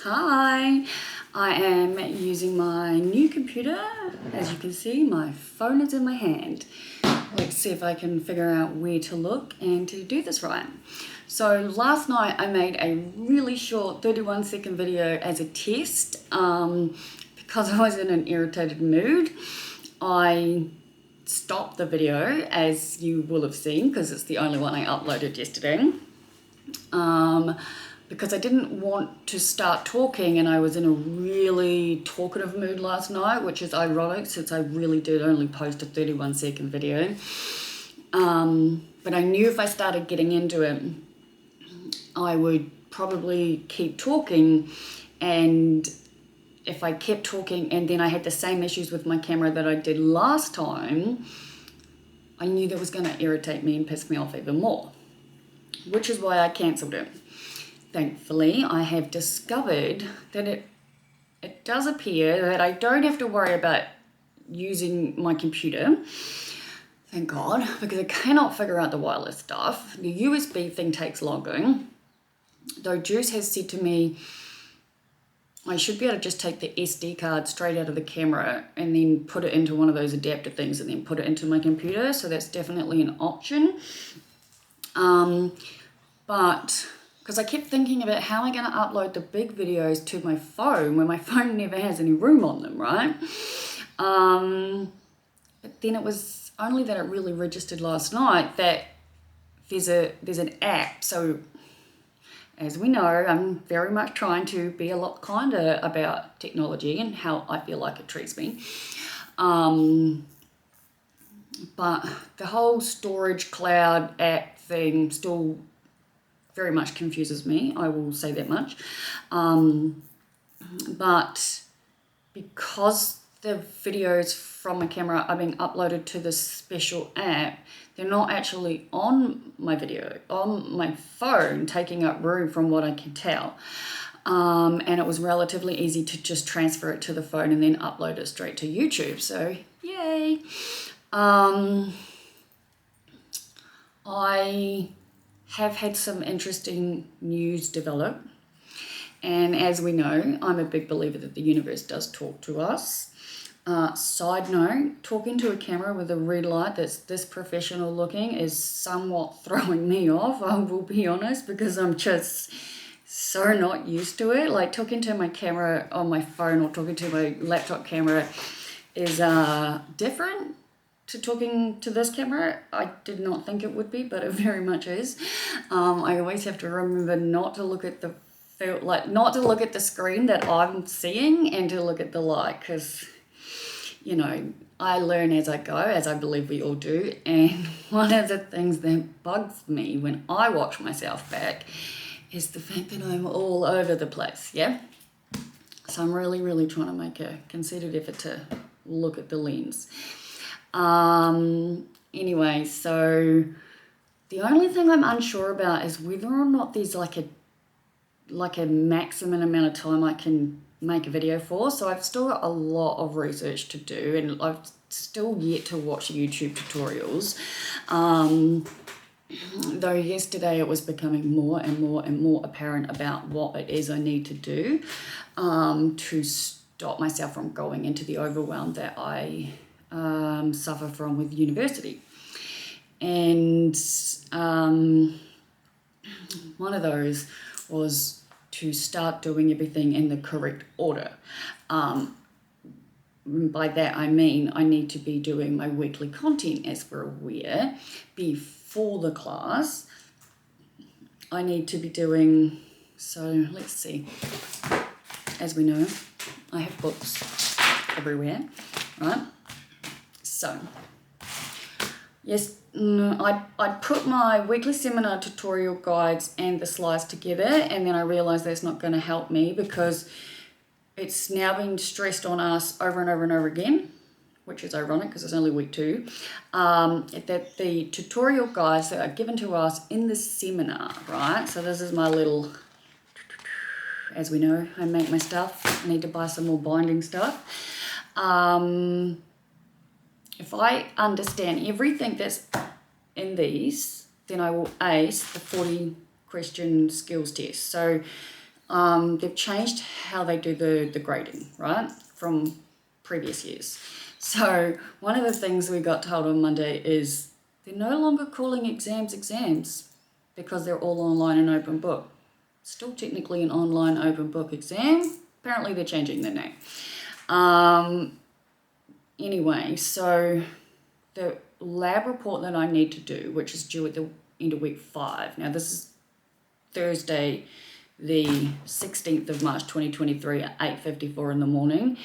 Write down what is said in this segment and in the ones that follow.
Hi, I am using my new computer. As you can see, my phone is in my hand. Let's see if I can figure out where to look and to do this right. So last night I made a really short 31-second video as a test. Because I was in an irritated mood, I stopped the video, as you will have seen, because it's the only one I uploaded yesterday. Because I didn't want to start talking, and I was in a really talkative mood last night, which is ironic since I really did only post a 31-second video. But I knew if I started getting into it, I would probably keep talking, and if I kept talking and then I had the same issues with my camera that I did last time, I knew that was going to irritate me and piss me off even more, which is why I cancelled it. Thankfully, I have discovered that it does appear that I don't have to worry about using my computer. Thank God, because I cannot figure out the wireless stuff. The USB thing takes longer. Though Juice has said to me, I should be able to just take the SD card straight out of the camera and then put it into one of those adapter things and then put it into my computer. So that's definitely an option. But because I kept thinking about how am I going to upload the big videos to my phone when my phone never has any room on them, right? But then it was only that it really registered last night that there's an app. So as we know, I'm very much trying to be a lot kinder about technology and how I feel like it treats me. But the whole storage cloud app thing still very much confuses me, I will say that much. But because the videos from my camera are being uploaded to this special app, they're not actually on my my phone, taking up room from what I can tell. And it was relatively easy to just transfer it to the phone and then upload it straight to YouTube. So yay. I have had some interesting news develop, and as we know, I'm a big believer that the universe does talk to us. Side note, talking to a camera with a red light that's this professional looking is somewhat throwing me off, I will be honest, because I'm just so not used to it. Like talking to my camera on my phone or talking to my laptop camera is different to talking to this camera. I did not think it would be, but it very much is. I always have to remember not to look at not to look at the screen that I'm seeing and to look at the light, because you know, I learn as I go, as I believe we all do. And one of the things that bugs me when I watch myself back is the fact that I'm all over the place. Yeah. So I'm really, really trying to make a concerted effort to look at the lens. Anyway, so the only thing I'm unsure about is whether or not there's like a maximum amount of time I can make a video for. So I've still got a lot of research to do, and I've still yet to watch YouTube tutorials. Though yesterday it was becoming more and more and more apparent about what it is I need to do to stop myself from going into the overwhelm that I suffer from with university. And one of those was to start doing everything in the correct order. By that I mean I need to be doing my weekly content, as we're aware, before the class. I need to be doing, so let's see, as we know, I have books everywhere, right? So, yes, I put my weekly seminar tutorial guides and the slides together, and then I realized that's not going to help me because it's now been stressed on us over and over and over again, which is ironic because it's only week 2, that the tutorial guides that are given to us in the seminar, right? So this is my little, as we know, I make my stuff. I need to buy some more binding stuff. If I understand everything that's in these, then I will ace the 40 question skills test. So they've changed how they do the grading, right, from previous years. So one of the things we got told on Monday is they're no longer calling exams because they're all online and open book. Still technically an online open book exam. Apparently they're changing their name. Anyway, so the lab report that I need to do, which is due at the end of week 5. Now this is Thursday, the 16th of March 2023 at 8:54 in the morning,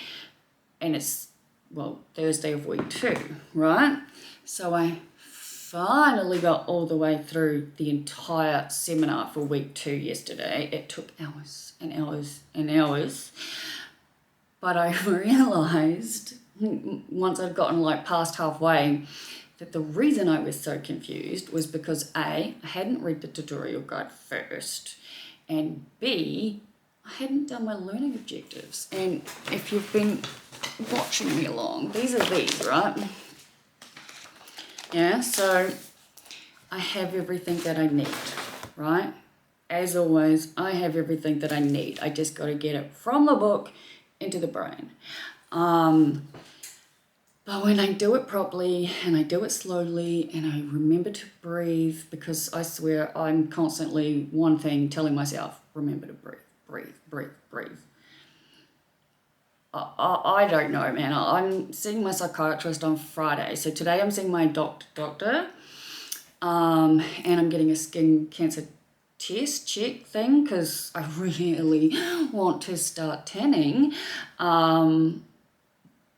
and it's, well, Thursday of week 2, right? So I finally got all the way through the entire seminar for week 2 yesterday. It took hours and hours and hours, but I realized once I'd gotten like past halfway that the reason I was so confused was because A, I hadn't read the tutorial guide first, and B, I hadn't done my learning objectives. And if you've been watching me along, these, right? Yeah, so I have everything that I need, right? As always, I have everything that I need. I just got to get it from the book into the brain. But when I do it properly and I do it slowly and I remember to breathe, because I swear I'm constantly one thing telling myself, remember to breathe, breathe, breathe, breathe. I don't know, man. I'm seeing my psychiatrist on Friday. So today I'm seeing my doctor, and I'm getting a skin cancer test check thing because I really want to start tanning.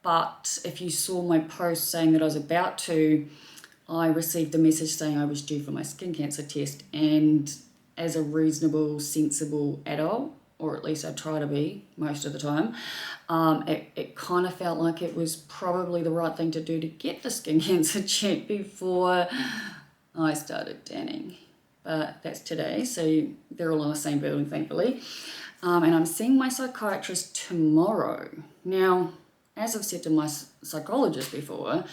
But if you saw my post saying that I was about to, I received a message saying I was due for my skin cancer test, and as a reasonable, sensible adult, or at least I try to be most of the time, it kind of felt like it was probably the right thing to do to get the skin cancer check before I started tanning. But that's today, so they're all in the same building, thankfully. And I'm seeing my psychiatrist tomorrow. Now, as I've said to my psychologist before,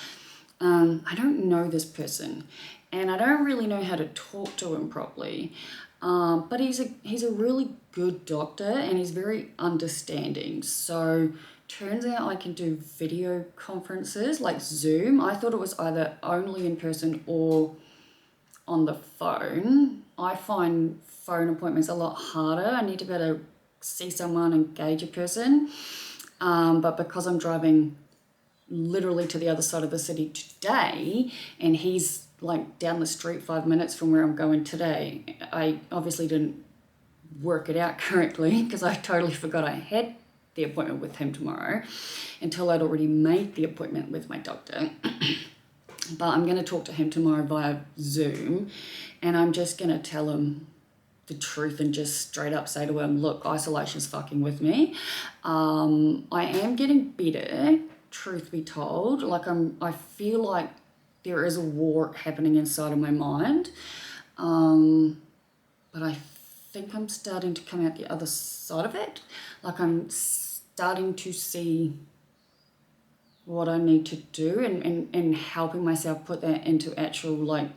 I don't know this person, and I don't really know how to talk to him properly. But he's a really good doctor, and he's very understanding. So turns out I can do video conferences like Zoom. I thought it was either only in person or on the phone. I find phone appointments a lot harder. I need to be able to see someone, engage a person. But because I'm driving literally to the other side of the city today, and he's like down the street 5 minutes from where I'm going today, I obviously didn't work it out correctly because I totally forgot I had the appointment with him tomorrow until I'd already made the appointment with my doctor. But I'm going to talk to him tomorrow via Zoom, and I'm just going to tell him the truth and just straight up say to him, look, isolation's fucking with me. I am getting better, truth be told. Like I feel like there is a war happening inside of my mind. But I think I'm starting to come out the other side of it. Like I'm starting to see what I need to do and helping myself put that into actual, like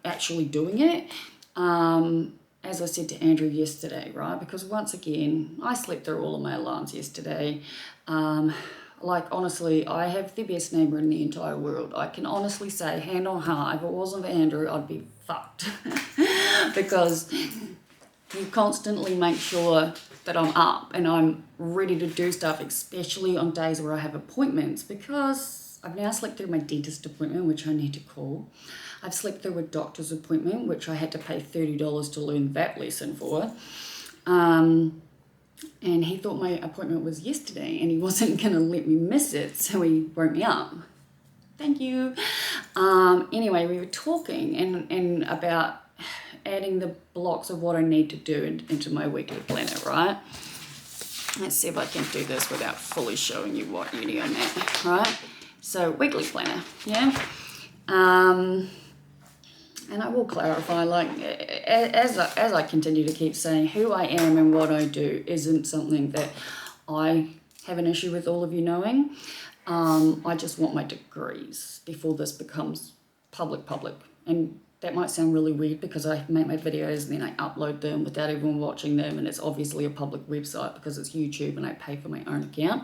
actually doing it. As I said to Andrew yesterday, right? Because once again, I slept through all of my alarms yesterday. Like, honestly, I have the best neighbour in the entire world. I can honestly say, hand on heart, if it wasn't for Andrew, I'd be fucked. Because you constantly make sure that I'm up and I'm ready to do stuff, especially on days where I have appointments, because I've now slept through my dentist appointment, which I need to call. I've slept through a doctor's appointment, which I had to pay $30 to learn that lesson for. And he thought my appointment was yesterday and he wasn't going to let me miss it, so he woke me up. Thank you. Anyway, we were talking and about adding the blocks of what I need to do into my weekly planner, right? Let's see if I can do this without fully showing you what uni I'm at, right? So, weekly planner, yeah? And I will clarify, like, as I continue to keep saying, who I am and what I do isn't something that I have an issue with all of you knowing. I just want my degrees before this becomes public. And that might sound really weird because I make my videos and then I upload them without everyone watching them, and it's obviously a public website because it's YouTube and I pay for my own account,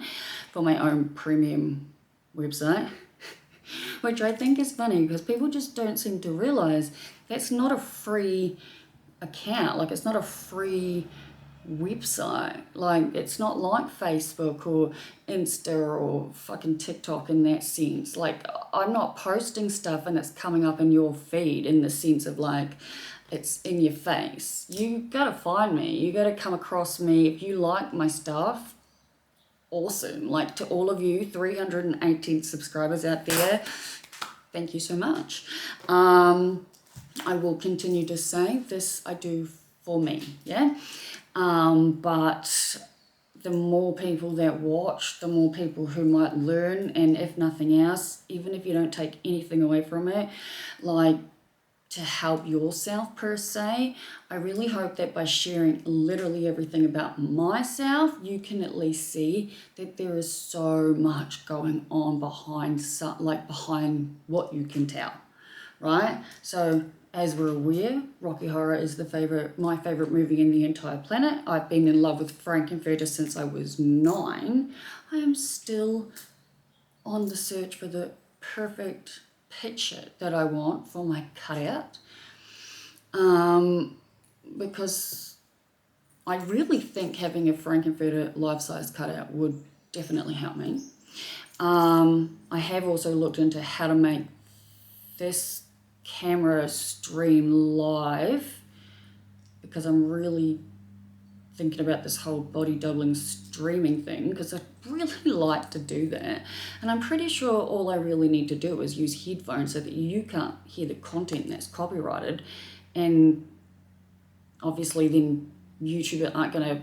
for my own premium website, which I think is funny because people just don't seem to realize that's not a free account. Like, it's not a free website. Like, it's not like Facebook or Insta or fucking TikTok in that sense. Like, I'm not posting stuff and it's coming up in your feed in the sense of like it's in your face. You gotta find me, you gotta come across me. If you like my stuff, awesome. Like, to all of you 318 subscribers out there, thank you so much. I will continue to say this I do for me, yeah? But the more people that watch, the more people who might learn, and if nothing else, even if you don't take anything away from it, like to help yourself per se, I really hope that by sharing literally everything about myself, you can at least see that there is so much going on behind what you can tell, right? So, as we're aware, Rocky Horror is my favourite movie in the entire planet. I've been in love with Frankenfurter since I was 9. I am still on the search for the perfect picture that I want for my cutout. Because I really think having a Frankenfurter life-size cutout would definitely help me. I have also looked into how to make this camera stream live because I'm really thinking about this whole body doubling streaming thing because I really like to do that, and I'm pretty sure all I really need to do is use headphones so that you can't hear the content that's copyrighted, and obviously then YouTube aren't going to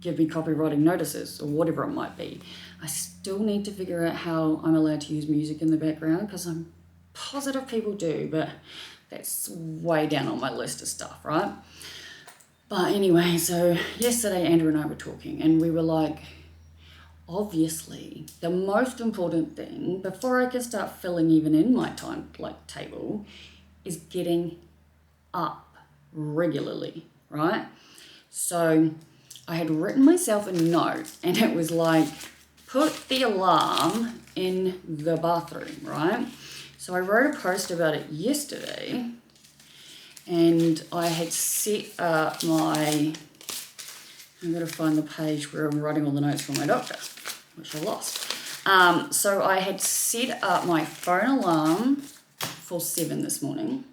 give me copywriting notices or whatever it might be. I still need to figure out how I'm allowed to use music in the background because I'm positive people do, but that's way down on my list of stuff, right? But anyway, so yesterday Andrew and I were talking and we were like, obviously the most important thing before I can start filling even in my time like table is getting up regularly, right? So I had written myself a note and it was like, put the alarm in the bathroom, right? So I wrote a post about it yesterday, and I had set up I'm going to find the page where I'm writing all the notes for my doctor, which I lost. So I had set up my phone alarm for 7 this morning.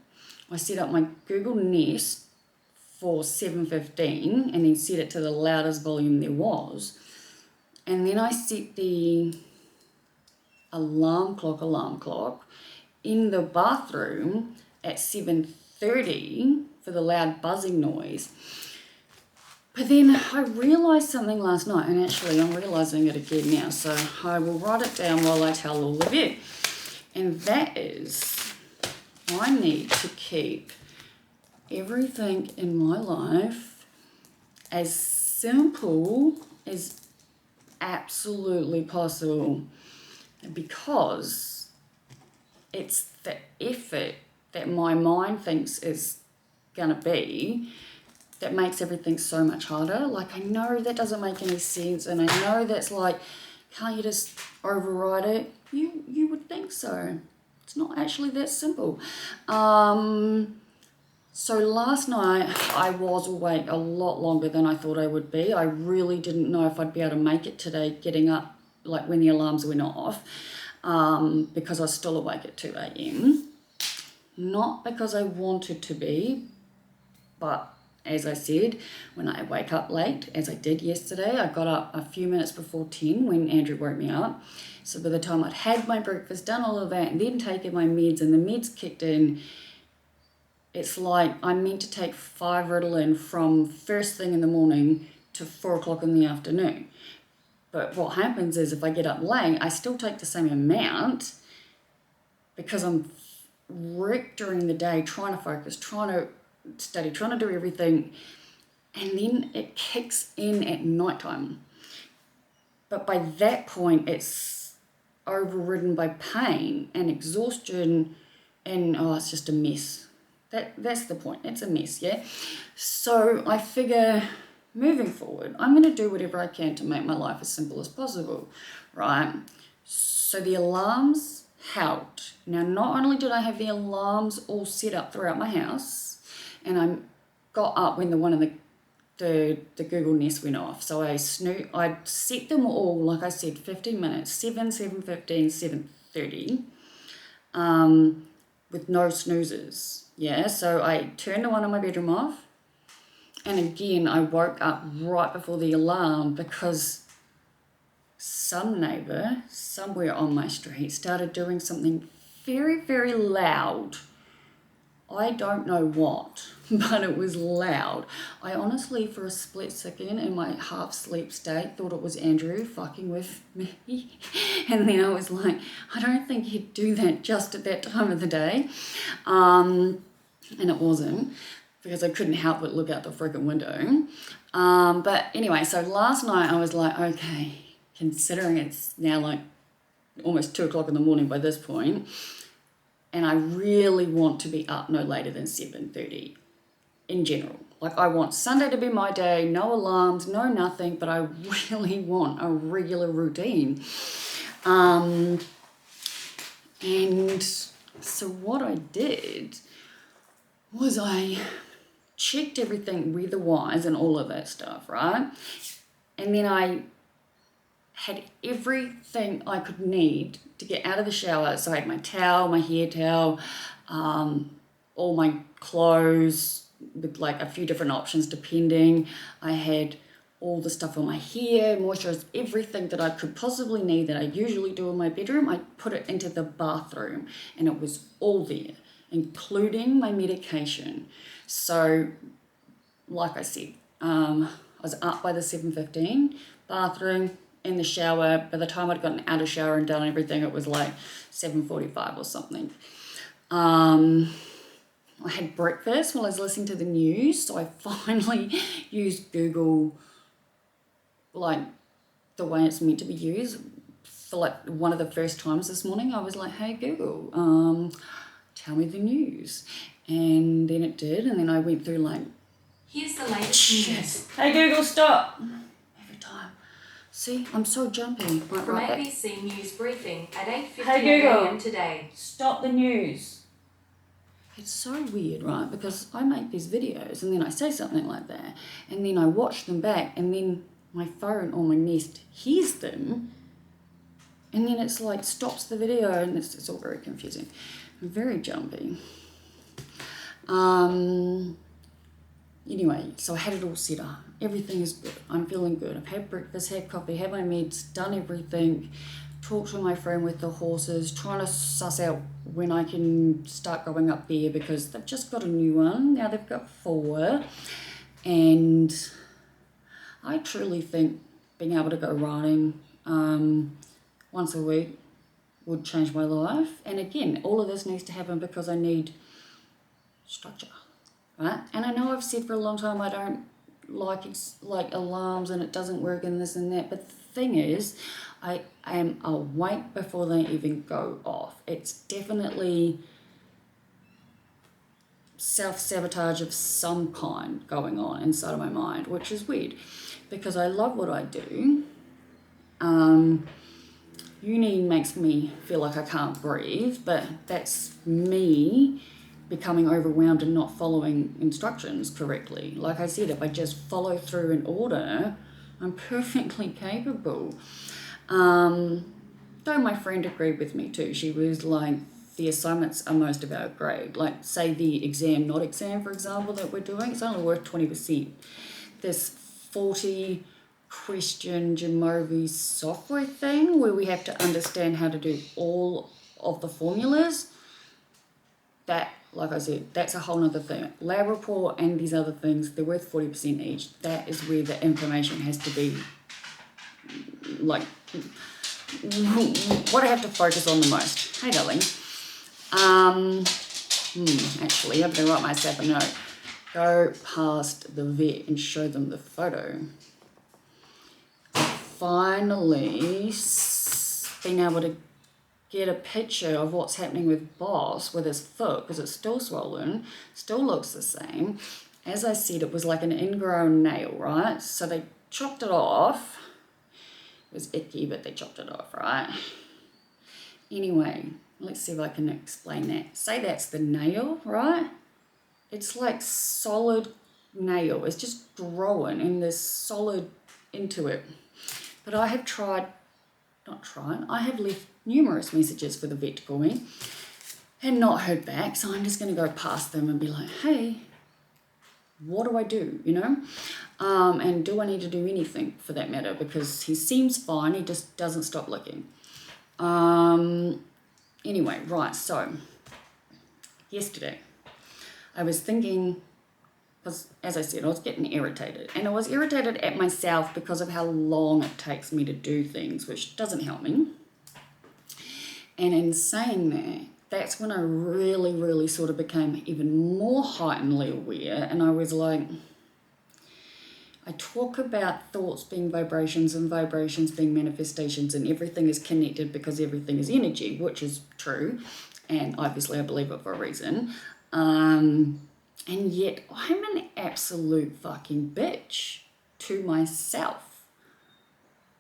I set up my Google Nest for 7:15 and then set it to the loudest volume there was. And then I set the alarm clock in the bathroom at 7:30 for the loud buzzing noise. But then I realised something last night, and actually I'm realising it again now, so I will write it down while I tell all of you. And that is, I need to keep everything in my life as simple as absolutely possible, because it's the effort that my mind thinks is going to be that makes everything so much harder. Like, I know that doesn't make any sense, and I know that's like, can't you just override it? You would think so. It's not actually that simple. So last night I was awake a lot longer than I thought I would be. I really didn't know if I'd be able to make it today, getting up like when the alarms went off, because I was still awake at 2 a.m. Not because I wanted to be, but as I said, when I wake up late, as I did yesterday, I got up a few minutes before 10 when Andrew woke me up. So by the time I'd had my breakfast, done all of that, and then taken my meds, and the meds kicked in, it's like I'm meant to take 5 Ritalin from first thing in the morning to 4 o'clock in the afternoon. But what happens is if I get up late, I still take the same amount because I'm wrecked during the day, trying to focus, trying to study, trying to do everything, and then it kicks in at nighttime. But by that point, it's overridden by pain and exhaustion, and it's just a mess. That's the point. It's a mess, yeah? So I figure moving forward, I'm going to do whatever I can to make my life as simple as possible, right? So the alarms helped. Now, not only did I have the alarms all set up throughout my house, and I got up when one of the Google Nest went off. So I set them all, like I said, 15 minutes, 7, 7:15, 7:30, with no snoozes. Yeah, so I turned the one in my bedroom off. And again, I woke up right before the alarm because some neighbour somewhere on my street started doing something very, very loud. I don't know what, but it was loud. I honestly, for a split second in my half sleep state, thought it was Andrew fucking with me. And then I was like, I don't think he'd do that just at that time of the day. And it wasn't, because I couldn't help but look out the freaking window. But anyway, so last night I was like, okay, considering it's now like almost 2 o'clock in the morning by this point, and I really want to be up no later than 7:30 in general. Like, I want Sunday to be my day, no alarms, no nothing, but I really want a regular routine. And so what I did was I checked everything weather-wise and all of that stuff, right? And then I had everything I could need to get out of the shower. So I had my towel, my hair towel, all my clothes with like a few different options depending. I had all the stuff on my hair, moisturizer, everything that I could possibly need that I usually do in my bedroom. I put it into the bathroom and it was all there, including my medication. So, like I said, I was up by the 7:15, bathroom, in the shower. By the time I'd gotten out of shower and done everything, it was like 7:45 or something. I had breakfast while I was listening to the news, so I finally used Google like the way it's meant to be used. For like one of the first times this morning, I was like, hey Google, tell me the news. And then it did, and then I went through like, here's the latest news. Hey Google, stop. Every time. See, I'm so jumpy. From ABC News Briefing at 8:50 Hey Google, a.m. today. Stop the news. It's so weird, right? Because I make these videos and then I say something like that and then I watch them back and then my phone or my Nest hears them and then it's like stops the video and it's all very confusing. I'm very jumpy. Anyway, so I had it all set up. Everything is good. I'm feeling good. I've had breakfast, had coffee, had my meds, done everything. Talked to my friend with the horses, trying to suss out when I can start going up there because they've just got a new one. Now they've got 4. And I truly think being able to go riding once a week would change my life. And again, all of this needs to happen because I need structure, right? And I know I've said for a long time I don't like alarms and it doesn't work and this and that, but the thing is, I am awake before they even go off. It's definitely self-sabotage of some kind going on inside of my mind, which is weird because I love what I do. Uni makes me feel like I can't breathe, but that's me becoming overwhelmed and not following instructions correctly. Like I said, if I just follow through an order, I'm perfectly capable. Though my friend agreed with me too. She was like, the assignments are most about grade. Like, say the exam, not exam, for example, that we're doing, it's only worth 20%. This 40 question Jamovi software thing where we have to understand how to do all of the formulas. That, like I said, that's a whole nother thing. Lab report and these other things, they're worth 40% each. That is where the information has to be, like, what I have to focus on the most. Hey, darling. Actually, I'm going to write myself a note. Go past the vet and show them the photo. Finally, being able to get a picture of what's happening with Boss with his foot, because it's still swollen, still looks the same. As I said, it was like an ingrown nail, right? So they chopped it off. It was icky, but they chopped it off, right? Anyway, let's see if I can explain that. Say that's the nail, right? It's like solid nail. It's just growing and there's solid into it. But I have I have left numerous messages for the vet to call me and not heard back. So I'm just going to go past them and be like, hey, what do I do, you know? And do I need to do anything for that matter? Because he seems fine. He just doesn't stop licking. Anyway, right. So yesterday I was thinking, because as I said, I was getting irritated, and I was irritated at myself because of how long it takes me to do things, which doesn't help me. And in saying that, that's when I really, really sort of became even more heightenedly aware, and I was like, I talk about thoughts being vibrations and vibrations being manifestations, and everything is connected because everything is energy, which is true, and obviously I believe it for a reason. And yet I'm an absolute fucking bitch to myself.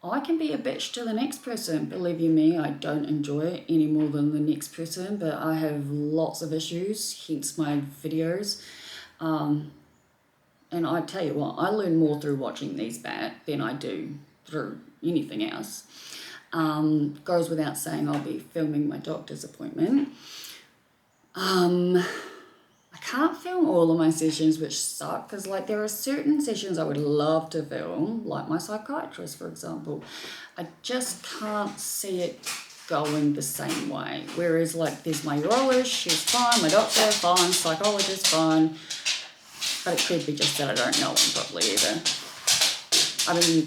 I can be a bitch to the next person. Believe you me, I don't enjoy it any more than the next person, but I have lots of issues, hence my videos. And I tell you what, I learn more through watching these back than I do through anything else. Goes without saying, I'll be filming my doctor's appointment. I can't film all of my sessions, which suck, because like there are certain sessions I would love to film, like my psychiatrist, for example. I just can't see it going the same way. Whereas like there's my urologist, she's fine, my doctor, fine, psychologist, fine. But it could be just that I don't know him properly either. I mean,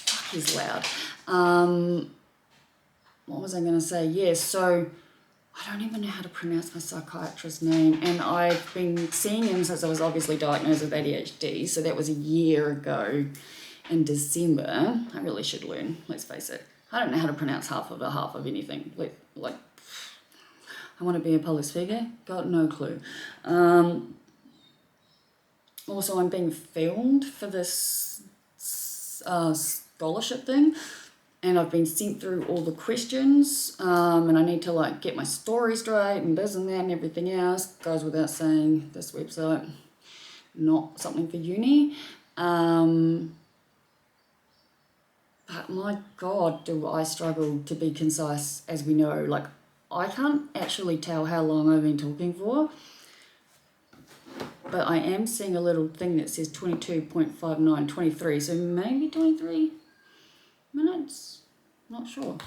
fuck, he's loud. What was I going to say? Yeah, so I don't even know how to pronounce my psychiatrist's name, and I've been seeing him since I was obviously diagnosed with ADHD, so that was a year ago in December. I really should learn, let's face it. I don't know how to pronounce half of anything. Like, I want to be a public speaker? Got no clue. Also, I'm being filmed for this scholarship thing, and I've been sent through all the questions, and I need to like get my story straight and this and that and everything else. Goes without saying, this website, not something for uni. But my God, do I struggle to be concise, as we know. Like, I can't actually tell how long I've been talking for, but I am seeing a little thing that says 22.59, 23, so maybe 23 minutes, not sure.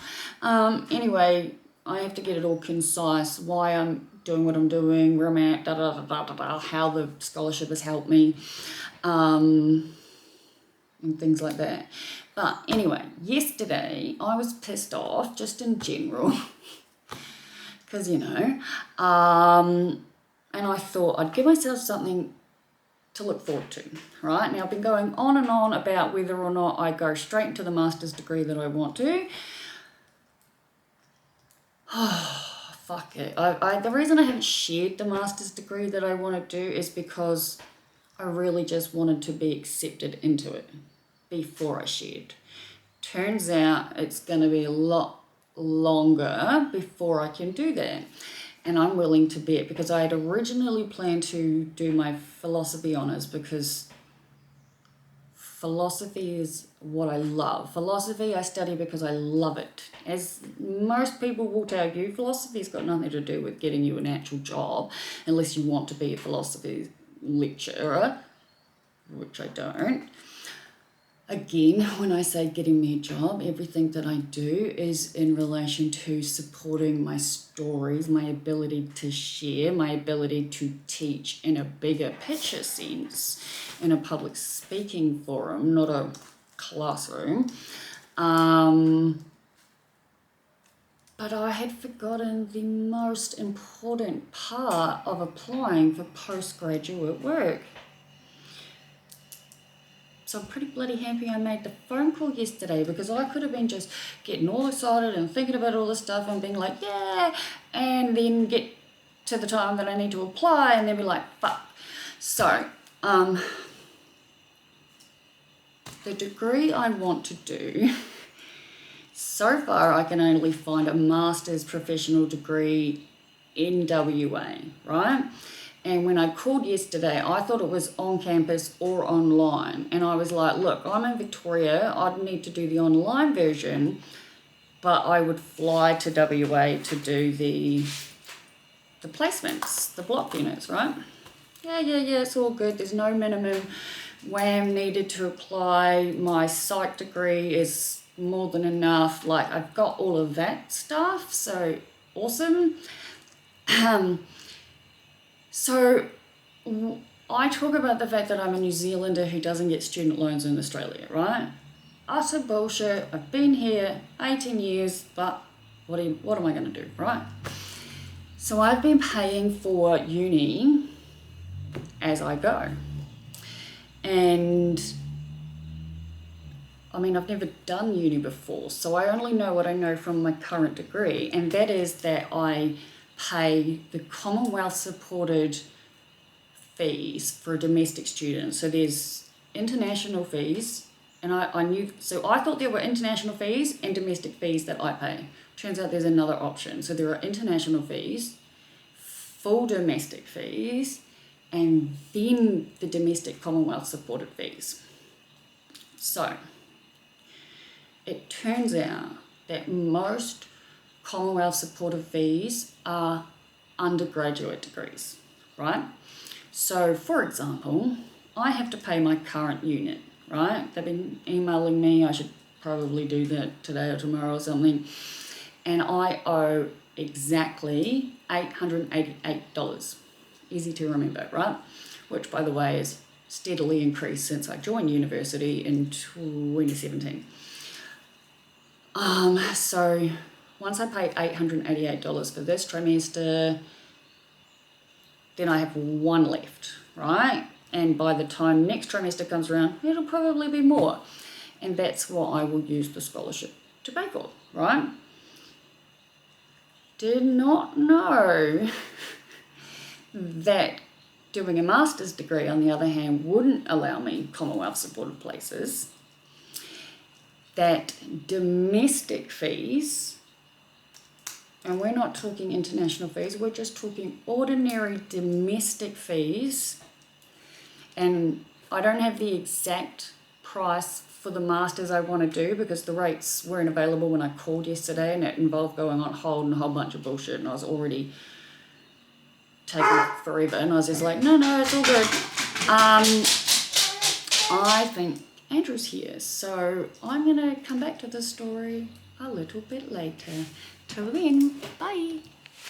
Anyway, I have to get it all concise, why I'm doing what I'm doing, where I'm at, how the scholarship has helped me, and things like that. But anyway, yesterday I was pissed off just in general, because, you know, and I thought I'd give myself something to look forward to, right? Now, I've been going on and on about whether or not I go straight into the master's degree that I want to. Oh, fuck it. The reason I haven't shared the master's degree that I want to do is because I really just wanted to be accepted into it before I shared. Turns out it's going to be a lot longer before I can do that. And I'm willing to bet, because I had originally planned to do my philosophy honours, because philosophy is what I love. Philosophy I study because I love it. As most people will tell you, philosophy's got nothing to do with getting you an actual job, unless you want to be a philosophy lecturer, which I don't. Again, when I say getting me a job, everything that I do is in relation to supporting my stories, my ability to share, my ability to teach in a bigger picture sense, in a public speaking forum, not a classroom. But I had forgotten the most important part of applying for postgraduate work. So I'm pretty bloody happy I made the phone call yesterday, because I could have been just getting all excited and thinking about all this stuff and being like, yeah, and then get to the time that I need to apply and then be like, fuck. So, the degree I want to do, so far I can only find a master's professional degree in WA, right? And when I called yesterday, I thought it was on campus or online. And I was like, look, I'm in Victoria. I'd need to do the online version, but I would fly to WA to do the placements, the block units, right? Yeah, it's all good. There's no minimum WAM needed to apply. My psych degree is more than enough. Like, I've got all of that stuff, so awesome. So I talk about the fact that I'm a New Zealander who doesn't get student loans in Australia, right? Utter bullshit. I've been here 18 years, but what am I going to do, right? So I've been paying for uni as I go. And I mean, I've never done uni before, so I only know what I know from my current degree, and that is that I pay the Commonwealth supported fees for a domestic student. So there's international fees, and I thought there were international fees and domestic fees that I pay. Turns out there's another option. So there are international fees, full domestic fees, and then the domestic Commonwealth supported fees. So it turns out that most Commonwealth supported fees are undergraduate degrees, right? So, for example, I have to pay my current unit, right? They've been emailing me. I should probably do that today or tomorrow or something. And I owe exactly $888. Easy to remember, right? Which, by the way, is steadily increased since I joined university in 2017. So once I pay $888 for this trimester, then I have one left, right? And by the time next trimester comes around, it'll probably be more. And that's what I will use the scholarship to pay for, right? Did not know that doing a master's degree, on the other hand, wouldn't allow me Commonwealth supported places. That domestic fees, and we're not talking international fees, we're just talking ordinary domestic fees, and I don't have the exact price for the masters I want to do because the rates weren't available when I called yesterday, and it involved going on hold and a whole bunch of bullshit, and I was already taking forever, and I was just like, no, it's all good. I think Andrew's here, so I'm going to come back to this story a little bit later. Till then, bye.